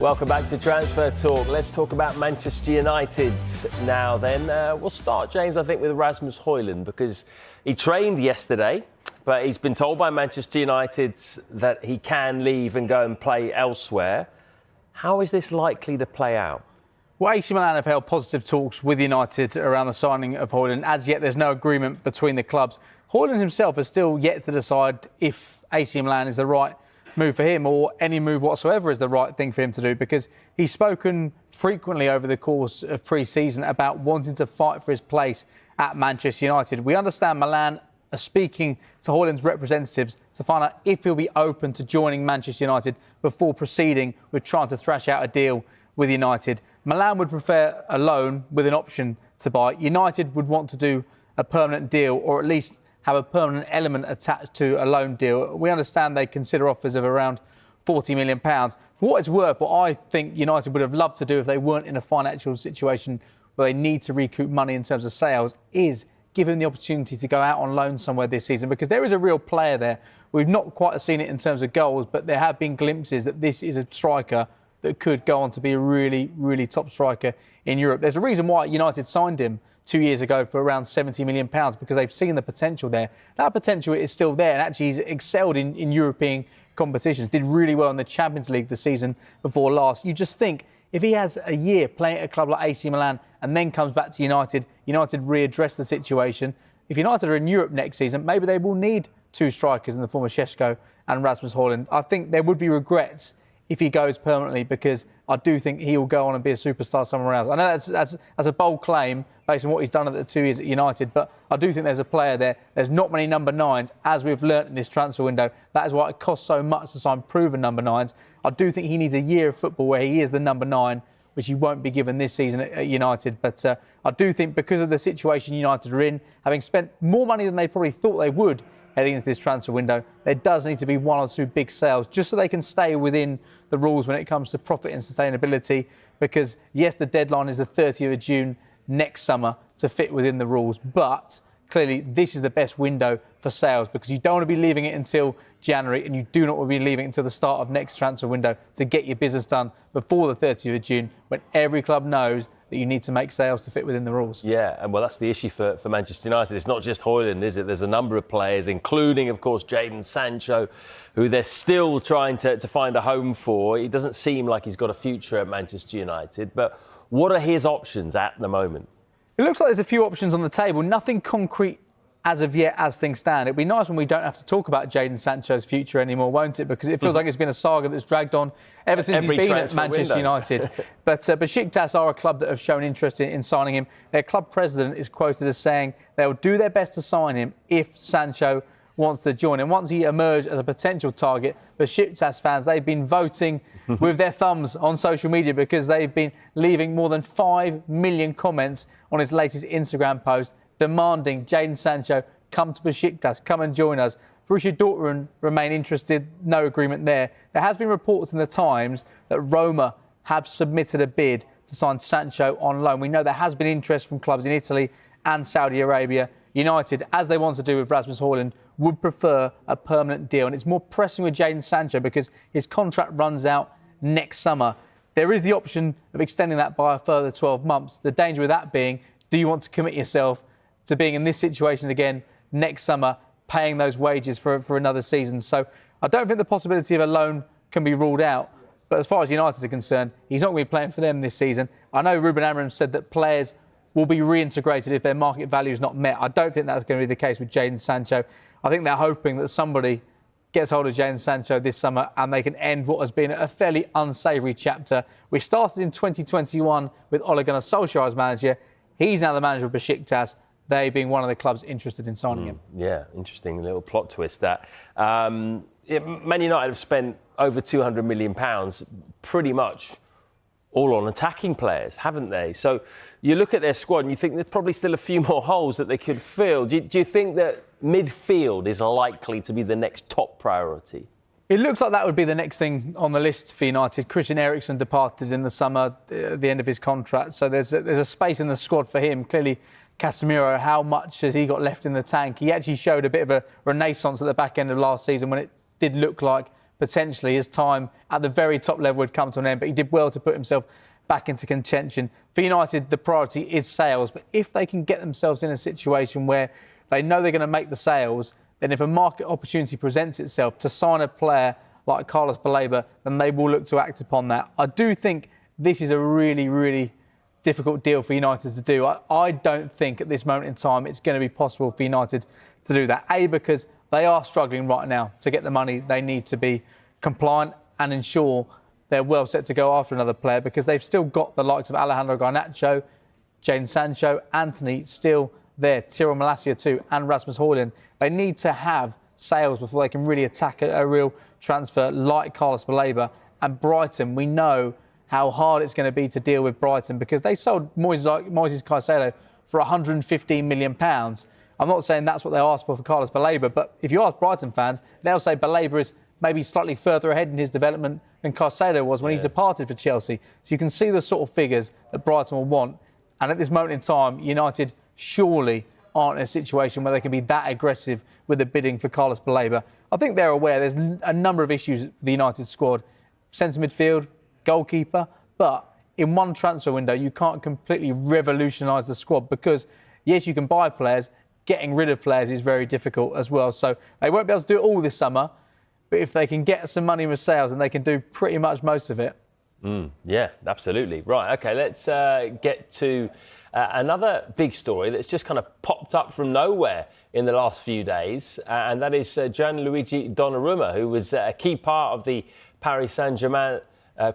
Welcome back to Transfer Talk. Let's talk about Manchester United now then. We'll start, James, I think, with Rasmus Hojlund because he trained yesterday, but he's been told by Manchester United that he can leave and go and play elsewhere. How is this likely to play out? Well, AC Milan have held positive talks with United around the signing of Hojlund. As yet, there's no agreement between the clubs. Hojlund himself has still yet to decide if AC Milan is the right move for him or any move whatsoever is the right thing for him to do, because he's spoken frequently over the course of pre-season about wanting to fight for his place at Manchester United. We understand Milan are speaking to Hojlund's representatives to find out if he'll be open to joining Manchester United before proceeding with trying to thrash out a deal with United. Milan would prefer a loan with an option to buy. United would want to do a permanent deal, or at least have a permanent element attached to a loan deal. We understand they consider offers of around £40 million. For what it's worth, what I think United would have loved to do if they weren't in a financial situation where they need to recoup money in terms of sales is give him the opportunity to go out on loan somewhere this season, because there is a real player there. We've not quite seen it in terms of goals, but there have been glimpses that this is a striker that could go on to be a really, really top striker in Europe. There's a reason why United signed him 2 years ago for around £70 million, because they've seen the potential there. That potential is still there, and actually he's excelled in European competitions, did really well in the Champions League the season before last. You just think if he has a year playing at a club like AC Milan and then comes back to United, United readdress the situation. If United are in Europe next season, maybe they will need two strikers in the form of Šeško and Rasmus Hojlund. I think there would be regrets if he goes permanently, because I do think he will go on and be a superstar somewhere else. I know that's a bold claim based on what he's done at the 2 years at United, but I do think there's a player there. There's not many number nines, as we've learnt in this transfer window. That is why it costs so much to sign proven number nines. I do think he needs a year of football where he is the number 9, which he won't be given this season at United. But I do think because of the situation United are in, having spent more money than they probably thought they would heading into this transfer window, there does need to be one or two big sales just so they can stay within the rules when it comes to profit and sustainability. Because, yes, the deadline is the 30th of June next summer to fit within the rules, but clearly this is the best window for sales, because you don't want to be leaving it until January and you do not want to be leaving it until the start of next transfer window to get your business done before the 30th of June, when every club knows that you need to make sales to fit within the rules. Yeah, and well, that's the issue for Manchester United. It's not just Hojlund, is it? There's a number of players, including, of course, Jadon Sancho, who they're still trying to find a home for. It doesn't seem like he's got a future at Manchester United, but what are his options at the moment? It looks like there's a few options on the table, nothing concrete as of yet as things stand. It'd be nice when we don't have to talk about Jadon Sancho's future anymore, won't it? Because it feels like it's been a saga that's dragged on ever since he's been at Manchester United. But Besiktas are a club that have shown interest in signing him. Their club president is quoted as saying they'll do their best to sign him if Sancho wants to join. And once he emerged as a potential target, Besiktas fans, they've been voting with their thumbs on social media, because they've been leaving more than 5 million comments on his latest Instagram post demanding Jadon Sancho come to Besiktas, come and join us. Borussia Dortmund remain interested, no agreement there. There has been reports in the Times that Roma have submitted a bid to sign Sancho on loan. We know there has been interest from clubs in Italy and Saudi Arabia. United, as they want to do with Rasmus Hojlund, would prefer a permanent deal. And it's more pressing with Jadon Sancho because his contract runs out next summer. There is the option of extending that by a further 12 months. The danger with that being, do you want to commit yourself to being in this situation again next summer, paying those wages for another season? So I don't think the possibility of a loan can be ruled out. But as far as United are concerned, he's not going to be playing for them this season. I know Ruben Amorim said that players will be reintegrated if their market value is not met. I don't think that's going to be the case with Jadon Sancho. I think they're hoping that somebody gets hold of Jadon Sancho this summer and they can end what has been a fairly unsavoury chapter. We started in 2021 with Ole Gunnar Solskjaer as manager. He's now the manager of Besiktas, they being one of the clubs interested in signing him. Yeah, interesting little plot twist that. Man United have spent over £200 million pretty much all on attacking players, haven't they? So you look at their squad and you think there's probably still a few more holes that they could fill. Do you think that midfield is likely to be the next top priority? It looks like that would be the next thing on the list for United. Christian Eriksen departed in the summer, at the end of his contract. So there's a space in the squad for him. Clearly, Casemiro, how much has he got left in the tank? He actually showed a bit of a renaissance at the back end of last season when it did look like potentially his time at the very top level would come to an end, but he did well to put himself back into contention. For United, the priority is sales, but if they can get themselves in a situation where they know they're going to make the sales, then if a market opportunity presents itself to sign a player like Carlos Baleba, then they will look to act upon that. I do think this is a really, really difficult deal for United to do. I don't think at this moment in time it's going to be possible for United to do that. Because they are struggling right now to get the money they need to be compliant and ensure they're well set to go after another player, because they've still got the likes of Alejandro Garnacho, Jadon Sancho, Anthony still there, Tyrell Malacia too, and Rasmus Hojlund. They need to have sales before they can really attack a real transfer like Carlos Baleba. And Brighton, we know how hard it's going to be to deal with Brighton, because they sold Moises Caicedo for £115 million. I'm not saying that's what they asked for Carlos Baleba, but if you ask Brighton fans, they'll say Baleba is maybe slightly further ahead in his development than Caicedo was when he departed for Chelsea. So you can see the sort of figures that Brighton will want. And at this moment in time, United surely aren't in a situation where they can be that aggressive with the bidding for Carlos Baleba. I think they're aware there's a number of issues with the United squad. Centre midfield, goalkeeper, but in one transfer window, you can't completely revolutionise the squad, because, yes, you can buy players, getting rid of players is very difficult as well. So they won't be able to do it all this summer, but if they can get some money with sales, then they can do pretty much most of it. Yeah, absolutely. Right, OK, let's get to another big story that's just kind of popped up from nowhere in the last few days, and that is Gianluigi Donnarumma, who was a key part of the Paris Saint-Germain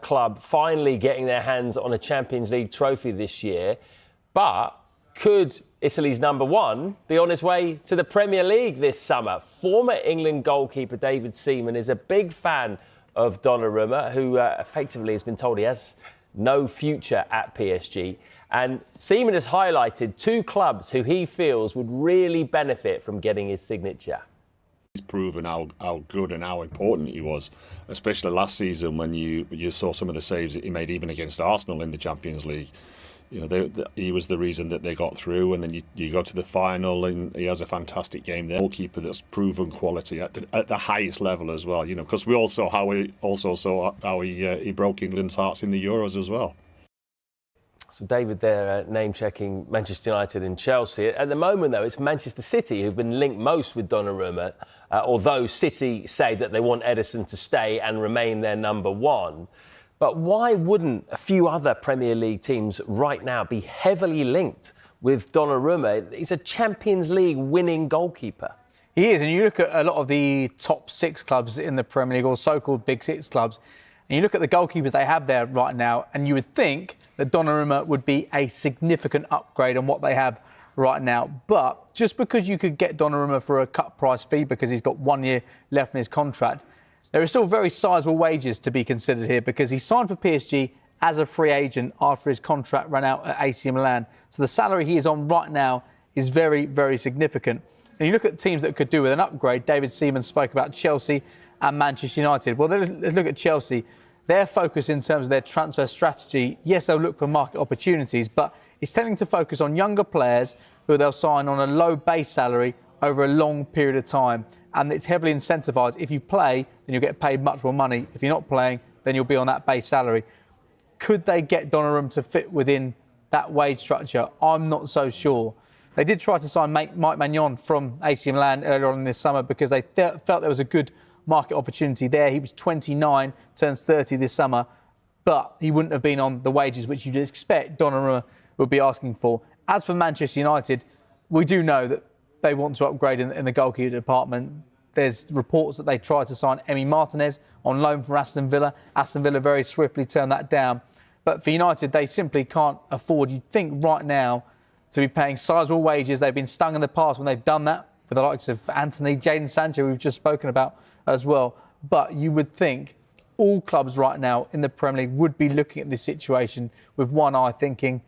club finally getting their hands on a Champions League trophy this year. But could Italy's number one be on his way to the Premier League this summer? Former England goalkeeper David Seaman is a big fan of Donnarumma, who effectively has been told he has no future at PSG. And Seaman has highlighted two clubs who he feels would really benefit from getting his signature. He's proven how good and how important he was, especially last season when you saw some of the saves that he made even against Arsenal in the Champions League. You know, he was the reason that they got through, and then you go to the final and he has a fantastic game there. Goalkeeper that's proven quality at the highest level as well. You know, because we all saw how he broke England's hearts in the Euros as well. So David there name-checking Manchester United and Chelsea. At the moment, though, it's Manchester City who've been linked most with Donnarumma, although City say that they want Ederson to stay and remain their number one. But why wouldn't a few other Premier League teams right now be heavily linked with Donnarumma? He's a Champions League winning goalkeeper. He is, and you look at a lot of the top six clubs in the Premier League, or so-called big six clubs, and you look at the goalkeepers they have there right now, and you would think that Donnarumma would be a significant upgrade on what they have right now. But just because you could get Donnarumma for a cut price fee because he's got 1 year left in his contract, there are still very sizable wages to be considered here, because he signed for PSG as a free agent after his contract ran out at AC Milan. So the salary he is on right now is very, very significant. And you look at teams that could do with an upgrade. David Seaman spoke about Chelsea and Manchester United. Well, let's look at Chelsea. Their focus in terms of their transfer strategy, yes, they'll look for market opportunities, but it's tending to focus on younger players who they'll sign on a low base salary over a long period of time. And it's heavily incentivised. If you play, then you'll get paid much more money. If you're not playing, then you'll be on that base salary. Could they get Donnarumma to fit within that wage structure? I'm not so sure. They did try to sign Mike Maignan from AC Milan earlier on this summer because they felt there was a good market opportunity there. He was 29, turns 30 this summer, but he wouldn't have been on the wages which you'd expect Donnarumma would be asking for. As for Manchester United, we do know that they want to upgrade in the goalkeeper department. There's reports that they tried to sign Emi Martinez on loan from Aston Villa. Aston Villa very swiftly turned that down. But for United, they simply can't afford, you'd think right now, to be paying sizable wages. They've been stung in the past when they've done that, with the likes of Anthony, Jadon Sancho, we've just spoken about as well. But you would think all clubs right now in the Premier League would be looking at this situation with one eye, thinking,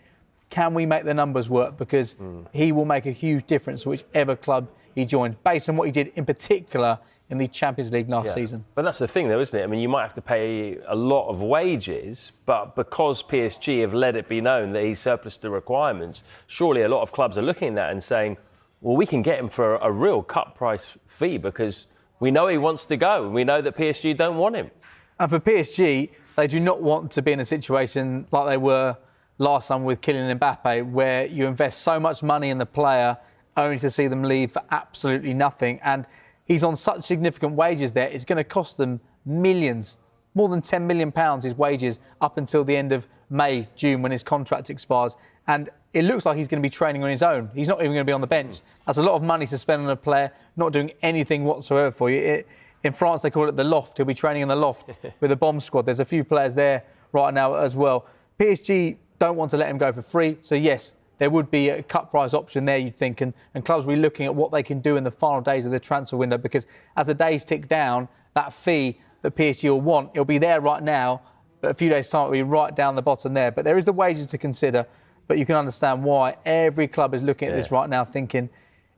can we make the numbers work? Because he will make a huge difference to whichever club he joined, based on what he did in particular in the Champions League last season. But that's the thing, though, isn't it? I mean, you might have to pay a lot of wages, but because PSG have let it be known that he's surplus to requirements, surely a lot of clubs are looking at that and saying, well, we can get him for a real cut price fee because We know he wants to go. We know that PSG don't want him. And for PSG, they do not want to be in a situation like they were last time with Kylian Mbappe, where you invest so much money in the player only to see them leave for absolutely nothing. And he's on such significant wages there, it's going to cost them millions, more than £10 million his wages up until the end of May, June, when his contract expires. And it looks like he's going to be training on his own. He's not even going to be on the bench. That's a lot of money to spend on a player not doing anything whatsoever for you. In France, they call it the loft. He'll be training in the loft with the bomb squad. There's a few players there right now as well. PSG don't want to let him go for free. So, yes, there would be a cut price option there, you'd think. And clubs will be looking at what they can do in the final days of the transfer window, because as the days tick down, that fee that PSG will want, it'll be there right now, but a few days' time it'll be right down the bottom there. But there is the wages to consider, but you can understand why every club is looking at this right now thinking,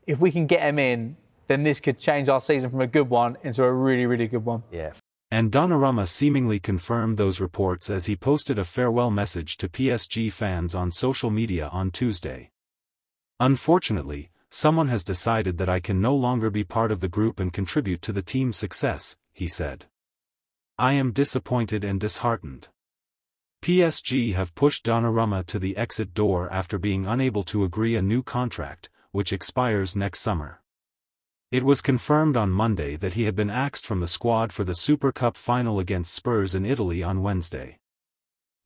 if we can get him in, then this could change our season from a good one into a really, really good one. Yeah. And Donnarumma seemingly confirmed those reports as he posted a farewell message to PSG fans on social media on Tuesday. "Unfortunately, someone has decided that I can no longer be part of the group and contribute to the team's success," he said. "I am disappointed and disheartened." PSG have pushed Donnarumma to the exit door after being unable to agree a new contract, which expires next summer. It was confirmed on Monday that he had been axed from the squad for the Super Cup final against Spurs in Italy on Wednesday.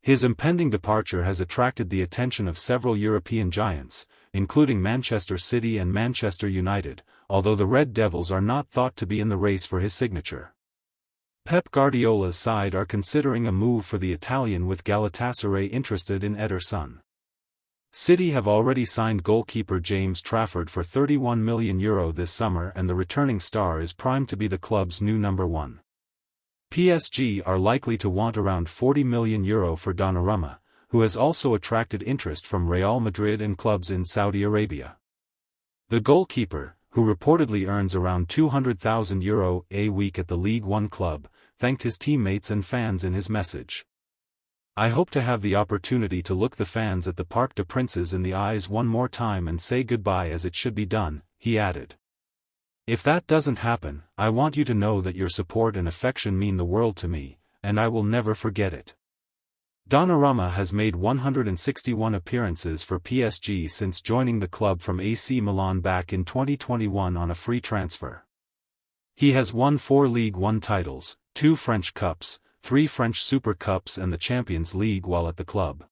His impending departure has attracted the attention of several European giants, including Manchester City and Manchester United, although the Red Devils are not thought to be in the race for his signature. Pep Guardiola's side are considering a move for the Italian, with Galatasaray interested in Ederson. City have already signed goalkeeper James Trafford for €31 million this summer, and the returning star is primed to be the club's new number one. PSG are likely to want around €40 million for Donnarumma, who has also attracted interest from Real Madrid and clubs in Saudi Arabia. The goalkeeper, who reportedly earns around €200,000 a week at the League One club, thanked his teammates and fans in his message. "I hope to have the opportunity to look the fans at the Parc des Princes in the eyes one more time and say goodbye as it should be done," he added. "If that doesn't happen, I want you to know that your support and affection mean the world to me, and I will never forget it." Donnarumma has made 161 appearances for PSG since joining the club from AC Milan back in 2021 on a free transfer. He has won 4 League One titles, 2 French Cups, 3 French Super Cups and the Champions League while at the club.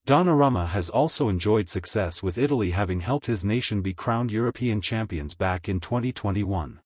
Donnarumma has also enjoyed success with Italy, having helped his nation be crowned European champions back in 2021.